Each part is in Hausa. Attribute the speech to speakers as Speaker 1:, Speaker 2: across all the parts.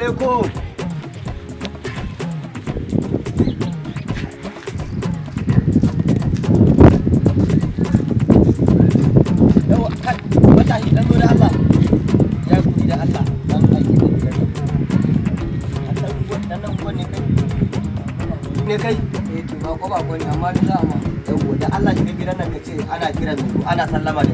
Speaker 1: alaikum. Yawa kai, wata shi dan da Allah. Ya gudi da Allah, dan aiki da gidan. Dan nan ko ne kai? Ne kai? To ba ko ne amma ni za ma. Yawa da Allah shiga gidan nan kace ana kiran mu, ana sallama ne.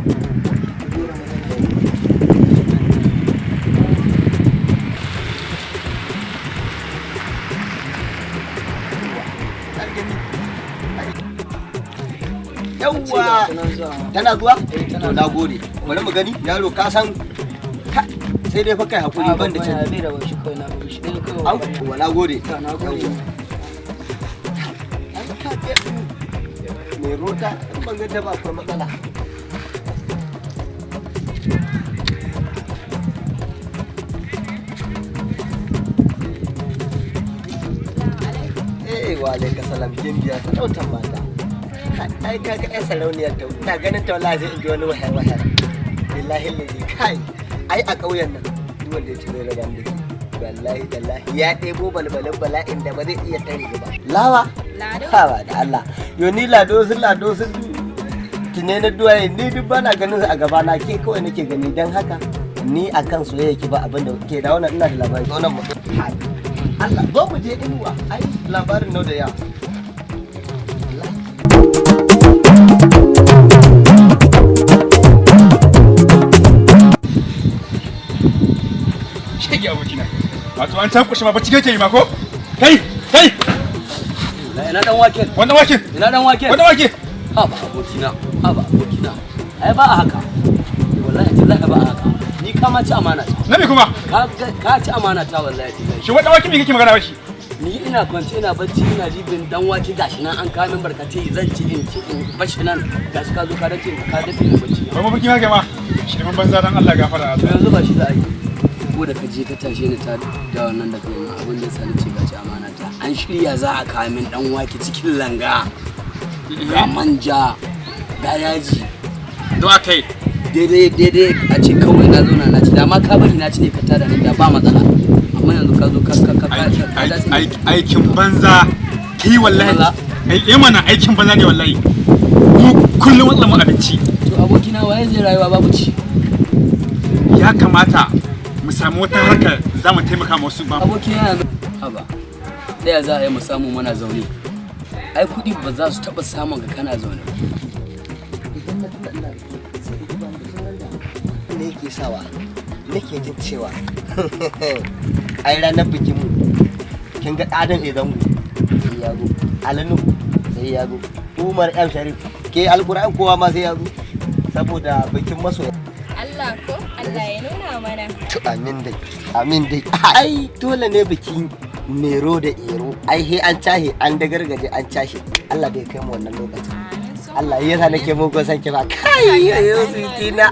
Speaker 1: Yawwa tana zuwa? To na gode. Bari mu gani yaro ka san sai dai fa kai hakuri ban da can. Au, na gode. Me rota ban ga da ba akwai matsala. Wa alaika salam gimbiya ta dautan mata. Ai kaga ai sarauniyar ta ina ganin ta wallahi zai inji wani wahar billahi lillahi kai ai a ƙauyen nan duk wanda ya ci zai raba da wallahi tallahi ya ɗebo balbalin bala'in da ba zai iya tare ba lawa hawa da Allah yo ni lado sun tune na duwaye ni duk bana ganin su a gaba na ke kawai nake gani dan haka ni akan soyayya ki ba abinda ke da wannan ina da labari zo nan mu Allah zo mu je inuwa ai labarin nau da yawa
Speaker 2: shege abokina wato an tankushe ma bacci kake yi ma ko kai
Speaker 1: ina dan wake
Speaker 2: wannan wake
Speaker 1: ina dan wake
Speaker 2: wannan wake
Speaker 1: ha ba abokina ai ba a haka wallahi tallahi ba a haka ni kama ci amana ta
Speaker 2: nabi kuma
Speaker 1: ka ci amana ta wallahi
Speaker 2: shi wannan wake me kake magana shi
Speaker 1: ni ina kwance ina bacci ina jibin dan wake gashi nan an kawo min barkatai zan ci in bashi nan gashi ka zo ka dace ka dace ni bacci
Speaker 2: ba mafarki ma kai ma shi mun banza dan Allah gafara
Speaker 1: to yanzu ba shi za a yi ko da ka je ka tashe ni ta da wannan da kai ma abin da sani ce gaci amana ta an shirya za a kawo min dan wake cikin langa ga manja ga yaji
Speaker 2: to akai
Speaker 1: daidai a ce kawai na zauna na ci da ma ka bari na ci ne ka tada ni da ba matsala amma yanzu ka zo ka
Speaker 2: aikin banza kai wallahi ai mana aikin banza ne wallahi kullum wannan mu abinci
Speaker 1: to abokina waye zai rayuwa babu ci
Speaker 2: ya kamata mu samu wata harka za mu taimaka ma wasu ba
Speaker 1: abokina yanzu haba daya za a yi mu samu mana zaune ai kudi ba za su taba samun ga kana zaune ne yake sawa nake jin cewa ai ranar bikin mu kin ga adan idan mu sai ya go alanu sai ya go Umar M Sharif ke alquran kowa ma sai ya zo saboda bikin masoya
Speaker 3: Allah ko Allah ya nuna mana
Speaker 1: to amin dai ai dole ne bikin mero da ero ai he an tahe an da gargaje an cashe Allah bai kai mu wannan lokacin Allah ya sa nake mugun san ki ba kai yo fitina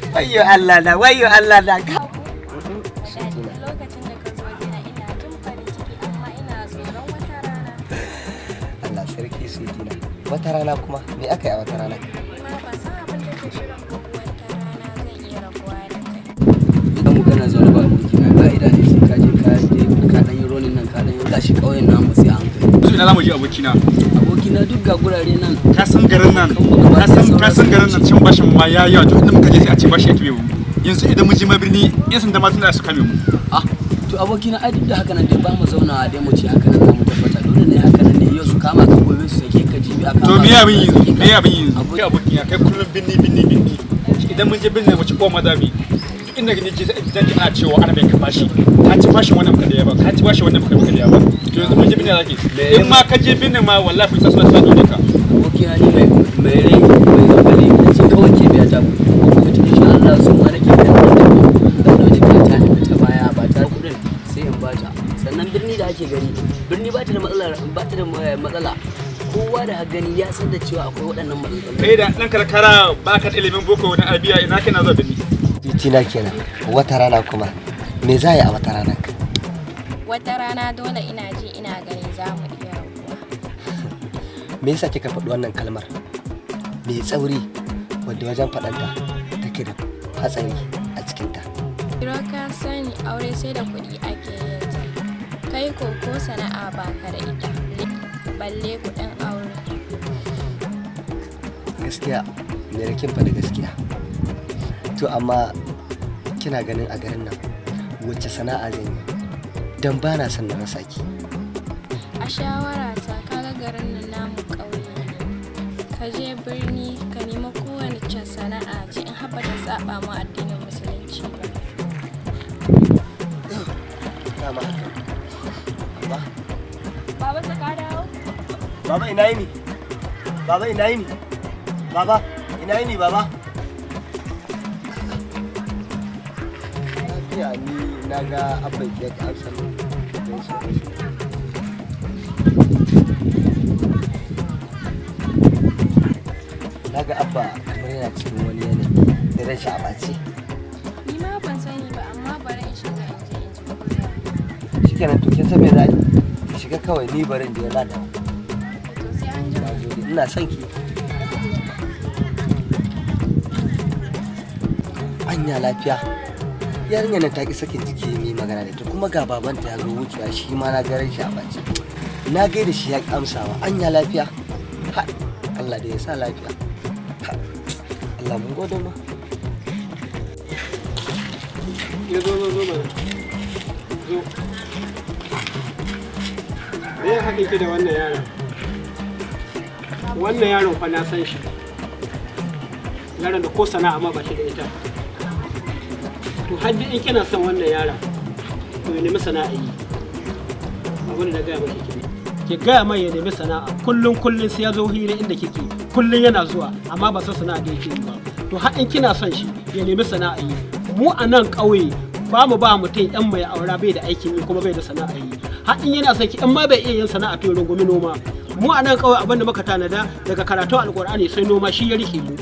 Speaker 1: wayyo Allah na ka
Speaker 3: lokacin da ka zo gina ina jin farin ciki amma ina tsoron wata rana
Speaker 1: Allah sarki fitina wata rana kuma me aka yi a wata rana
Speaker 3: ma ba san abin da ke shirin wata rana zan iya rabuwa da kai
Speaker 1: idan mu kana zaune ba aboki na ka'ida ne sai ka je ka dan yi rolin nan ka dan yi gashi kauyen namu sai an kai
Speaker 2: yanzu ina zamu je abokina
Speaker 1: duk ga gurare nan
Speaker 2: ka san garin nan cin bashin ma ya yawa duk inda muka je sai a ce bashi ya kibe mu yanzu idan mun je ma birni yan sanda ma suna su kame mu
Speaker 1: to abokina ai duk da haka nan dai ba mu zauna dai mu ce haka nan za mu tabbata dole ne haka nan ne yau su kama ka gobe su sake ka jibi aka
Speaker 2: to me abin yi kai abokina kai kullum binni idan mun je binni mu ci ko madami duk inda gani je zan ji ana cewa ana bai ka bashi ka ci bashi wannan baka da ya ba ka ci bashi wannan baka da ya ba to yanzu mun je binni zaki in ma ka je binni ma wallahi ku sasa sa dole ka
Speaker 1: abokina ni mai rai mai zabali ce kawai ke biya ta ku to insha Allah sun ma nake da doji ka ta baya ba ta kudin sai in bata sannan birni da ake gani birni ba ta da matsala kowa da gani ya san da cewa akwai waɗannan matsaloli
Speaker 2: kai da dan karkara baka da ilimin boko na arabiya ina kana zuwa birni
Speaker 1: titina kenan wata rana kuma me za a yi a wata rana
Speaker 3: wata rana dole ina ji ina gani za mu iya rabuwa
Speaker 1: me yasa kika faɗi wannan kalmar mai tsauri wadda wajen faɗanta take da hatsari a cikinta
Speaker 3: Iro ka sani aure sai da kuɗi ake yin ta. Kai ko sana'a ba ka da ita, balle kuɗin aure.
Speaker 1: Gaskiya me rakin faɗi gaskiya. To amma kina ganin a garin nan wacce sana'a zan yi don ba na son na rasa ki.
Speaker 3: A shawara ta kaga garin nan namu ƙauye ne. Ka je birni ka nemi kowane sana'a ce in haɓa ta saba mu addinin musulunci ba.
Speaker 1: Dama haka. Baba.
Speaker 3: Baba ta ka dawo?
Speaker 1: Baba ina yini? Baba ina yini? Baba ina yini baba? Lafiya ni na ga abin da ya amsa min. Na ga abba kamar yana cikin wani yanayi da rashin abaci.
Speaker 3: Ni ma ban sani ba amma bari in shiga in je in ji kunya.
Speaker 1: Shikenan to kin san me za a yi? Ki shiga kawai ni barin da yana da.
Speaker 3: To sai an ji.
Speaker 1: Ina son ki. Anya lafiya. Yarinya nan ta ki sakin jiki mai magana da ita kuma ga babanta ya zo wucewa shi ma na ga rashin abaci. Na gaida shi ya ki amsawa. Anya lafiya. Ha Allah da ya sa lafiya. Allah mun gode ma.
Speaker 4: Ya zo mana. Zo. Me ya haɗe ki da wannan yaron? Wannan yaron fa na san shi. Yaron da ko sana'a ma ba shi da ita. To har in kina son wannan yaron, to ya nemi sana'a yi. Abin da na gaya maki kenan. Ki gaya mai ya nemi sana'a kullum sai ya zo hira inda kike kullum yana zuwa amma ba san sana'a da yake yi ba to har in kina son shi ya nemi sana'a yi mu a nan ƙauye ba mu ba mutum yan mai aura bai da aikin yi kuma bai da sana'a yi har in yana son ki in ma bai iya yin sana'a to rungumi noma mu a nan ƙauye abin da muka tanada daga karatun alƙur'ani sai noma shi ya rike mu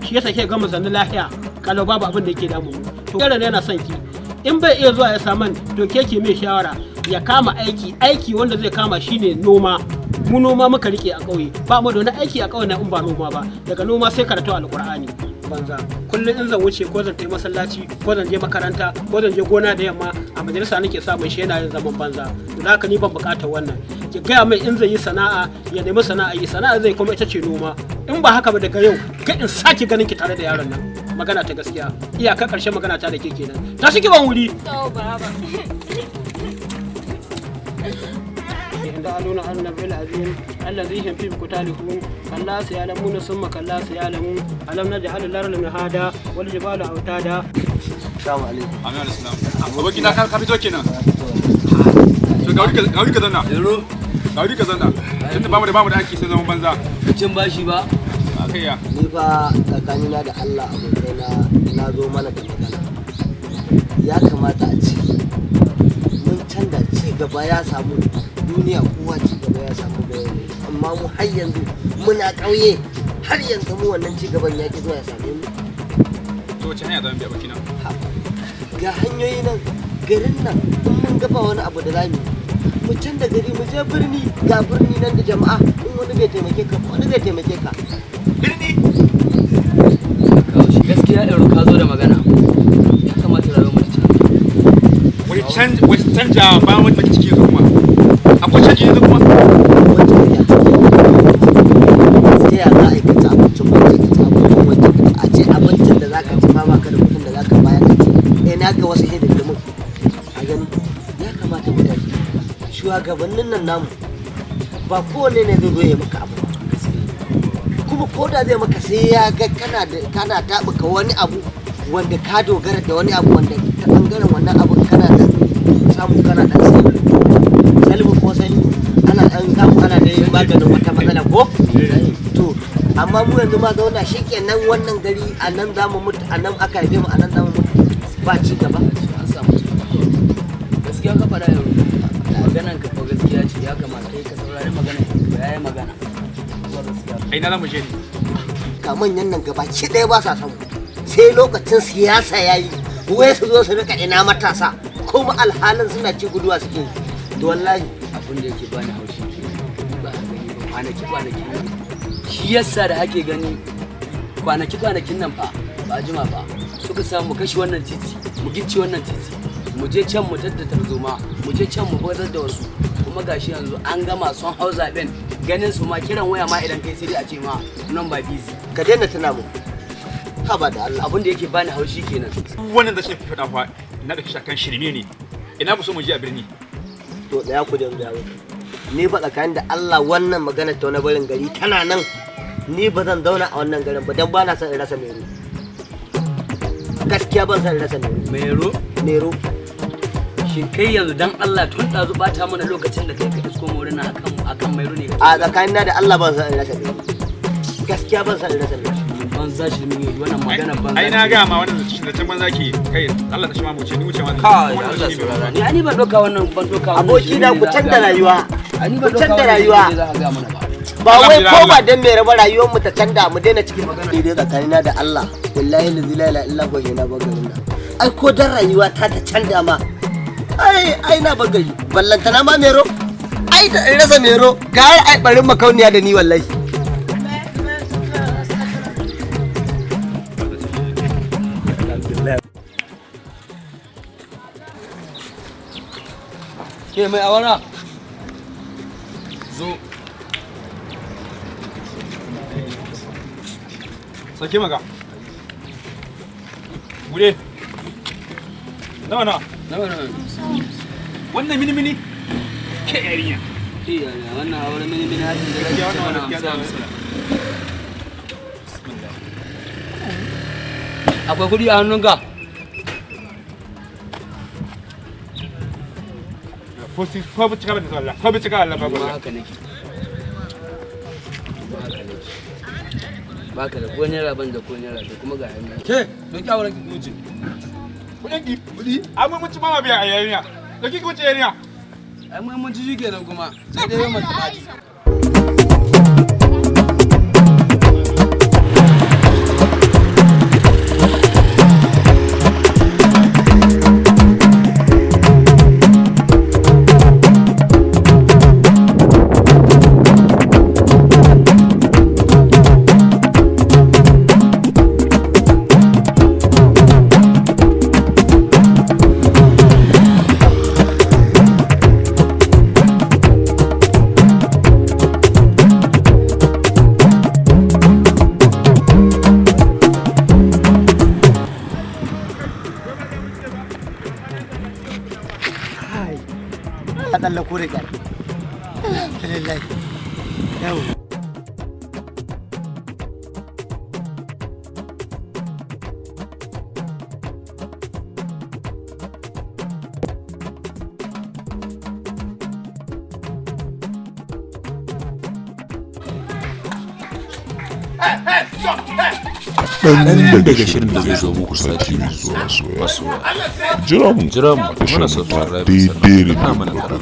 Speaker 4: shi yasa ke gama zanni lafiya kalau babu abin da yake damu mu to yaron yana son ki in bai iya zuwa ya saman to ke mai shawara ya kama aiki wanda zai kama shine noma mu noma muka rike a ƙauye ba mu da wani aiki a ƙauye na in ba noma ba daga noma sai karatu alƙur'ani banza kullum in zan wuce ko zan tafi masallaci ko zan je makaranta ko zan je gona da yamma a majalisa nake samun shi yana yin zaman banza to haka ni ban buƙatar wannan ki gaya mai in zai yi sana'a ya nemi sana'a zai kuma ita ce noma in ba haka ba daga yau kai in sake ganin ki tare da yaron nan magana ta gaskiya iyaka ƙarshen magana ta da ke kenan ta shi ban wuri
Speaker 3: To baba.
Speaker 4: يسألون عن النبي العظيم الذي هم فيه قتالهم كلا سيعلمون ثم كلا سيعلمون ألم نجعل الأرض مهادا والجبال أوتادا.
Speaker 1: Assalamu alaikum.
Speaker 2: Amin al-Islam. Aboki na ka fito kenan. To ga wuri ka zanna.
Speaker 5: Yaro,
Speaker 2: Ga wuri ka zanna. Tunda ba mu da aiki sai zaman banza.
Speaker 5: cin bashi ba.
Speaker 2: Akai ya.
Speaker 1: Ni fa tsakanina da Allah abokaina na zo mana da magana. Ya kamata a ce mun canza ci gaba ya samu duniya kowa ci gaba ya samu bayani amma mu har yanzu muna ƙauye har yanzu mu wannan ci gaban ya ki zuwa ya same mu.
Speaker 2: To wace hanya zan bi aboki na?
Speaker 1: Ga hanyoyi nan garin nan in mun gaba wani abu da zamu mu canza gari mu je birni ga birni nan da jama'a in wani bai taimake ka wani zai taimake ka.
Speaker 2: Birni.
Speaker 5: Gaskiya yaro ka zo da magana. Ya kamata rayuwar mu ta canza.
Speaker 2: Wani canja ba mu da cikin zuwa. Akwai canji yanzu kuma.
Speaker 1: Wata ya sai ya za a aikata abincin wanda aikata abincin wanda a ce abincin da za ka ci ba ka da kuɗin da za ka bayar ka ci na ga wasu hidindimin a gani ya kamata mu tafi shugabannin nan namu ba kowane ne zai zo ya maka abu kuma ko da zai maka sai ya ga kana taɓuka wani abu wanda ka dogara da wani abu wanda ta ɓangaren wannan abu kana da samu kana ɗan salmu ko sani ana ɗan samu ana da yin maganin wata matsala ko to amma mu yanzu ma zauna shi kenan wannan gari a nan za mu mutu a nan aka haife mu a nan za mu mutu ba ci gaba.
Speaker 5: An samu gaskiya ka faɗa yaro. Maganan ka ko gaskiya ce ya kamata kai ka saurari maganar ka yayi magana.
Speaker 2: Ai na mu je ni.
Speaker 1: Ka manyan nan gaba ki ɗaya ba sa son sai lokacin siyasa yayi wai su zo su rika ina matasa kuma alhalin suna ci guduwa suke to wallahi
Speaker 5: Abin da yake bani haushi ke ba ka gani ba kwanaki shi yasa da ake gani kwanakin nan fa ba jima ba suka samu kashi wannan titi mu gicci wannan titi mu je can mu tadda tarzoma mu je can mu bazar da wasu kuma gashi yanzu an gama son hau zaben ganin su ma kiran waya ma idan kai sai dai a ce ma nan ba busy
Speaker 1: ka daina tuna mu ha ba da Allah
Speaker 5: abin da yake bani haushi kenan
Speaker 2: wannan da shi fada fa na da shakan shirme ne ina ku so mu je a birni
Speaker 1: to daya ku da dawo ni ba tsakanin da Allah wannan magana ta wani barin gari tana nan ni ba zan zauna a wannan garin ba dan ba na son in rasa mero gaskiya ban san in rasa mero
Speaker 5: shin kai yanzu dan Allah tun ɗazu bata mana lokacin da kai ka isko morina akan mero ne
Speaker 1: a tsakanin da Allah ban san in rasa mero gaskiya ban san in rasa mero
Speaker 5: banza shi ne wannan magana banza
Speaker 2: ai na ga ma wannan da can banza ke kai Allah ta shi ma mu ce ni wuce ma
Speaker 5: kai Allah saurara ni ani ba doka wannan ban doka
Speaker 1: aboki da ku canza rayuwa
Speaker 5: ani
Speaker 1: ku canza rayuwa ba wai ko ba dan mai raba rayuwar mu ta canza mu daina cikin magana dai tsakanina da Allah wallahi la ilaha illa huwa yana bagarin nan ai ko dan rayuwa ta canza ma ai na bagari ballantana ma mero ai da in rasa mero ga ai barin makauniya da ni wallahi
Speaker 5: ke mai awara zo
Speaker 2: sake maka bude nawa wannan mini ke yarinya
Speaker 5: wannan awara mini hajji da
Speaker 2: gaskiya wannan gaskiya
Speaker 5: akwai kudi a hannunka
Speaker 2: ko bi cika da Allah ko bi cika Allah ba
Speaker 5: haka nake baka da ko naira ban da ko naira da kuma ga hanya ke don kyawar ki wuce
Speaker 2: kudi amma mun ci mama biya a yarinya da kike wuce yarinya
Speaker 5: ai mun ci kenan kuma sai dai yau mata baci
Speaker 1: Allah kore ka alhamdulillah yau
Speaker 6: ɗan daga shirin da zai zo muku sati mai zuwa soya jira mu muna sauran daidai da